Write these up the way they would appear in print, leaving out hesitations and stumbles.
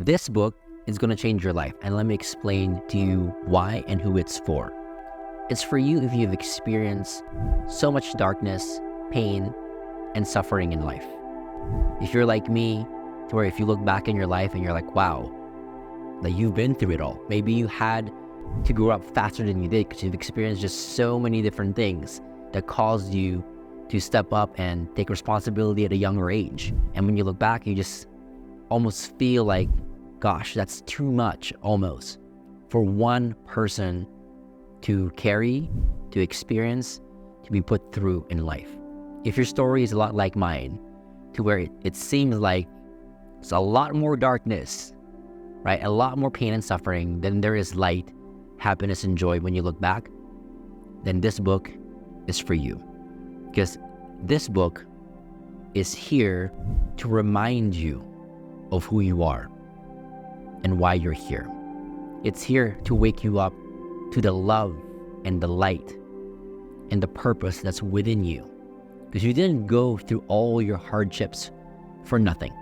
This book is going to change your life, and let me explain to you why and who it's for. It's for you if you've experienced so much darkness, pain, and suffering in life. If you're like me, to where if you look back in your life and you're like, wow, that you've been through it all. Maybe you had to grow up faster than you did because you've experienced just so many different things that caused you to step up and take responsibility at a younger age. And when you look back, you just almost feel like, gosh, that's too much almost for one person to carry, to experience, to be put through in life. If your story is a lot like mine, to where it seems like it's a lot more darkness, right? A lot more pain and suffering than there is light, happiness, and joy when you look back, then this book is for you. Because this book is here to remind you of who you are and why you're here. It's here to wake you up to the love and the light and the purpose that's within you. Because you didn't go through all your hardships for nothing.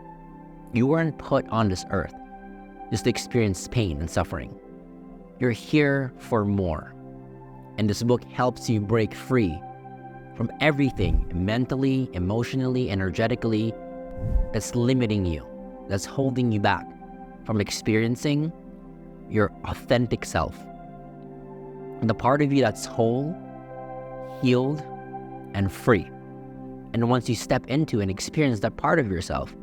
You weren't put on this earth just to experience pain and suffering. You're here for more. And this book helps you break free from everything mentally, emotionally, energetically that's limiting you, that's holding you back from experiencing your authentic self. And the part of you that's whole, healed, and free. And once you step into and experience that part of yourself,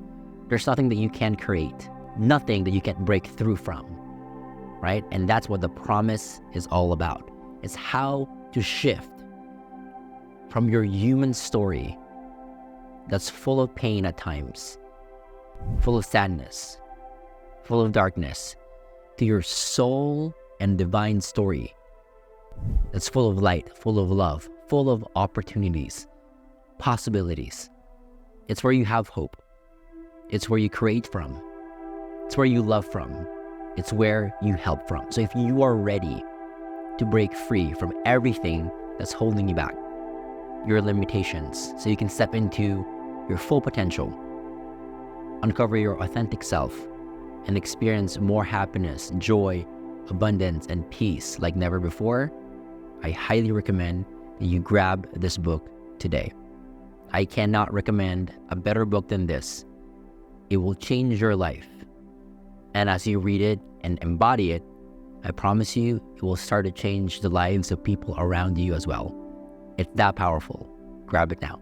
there's nothing that you can't create, nothing that you can't break through from, right? And that's what the promise is all about. It's how to shift from your human story that's full of pain at times, full of sadness, full of darkness, to your soul and divine story that's full of light, full of love, full of opportunities, possibilities. It's where you have hope. It's where you create from. It's where you love from. It's where you help from. So if you are ready to break free from everything that's holding you back, your limitations, so you can step into your full potential, uncover your authentic self, and experience more happiness, joy, abundance, and peace like never before, I highly recommend that you grab this book today. I cannot recommend a better book than this. It will change your life. And as you read it and embody it, I promise you, it will start to change the lives of people around you as well. It's that powerful. Grab it now.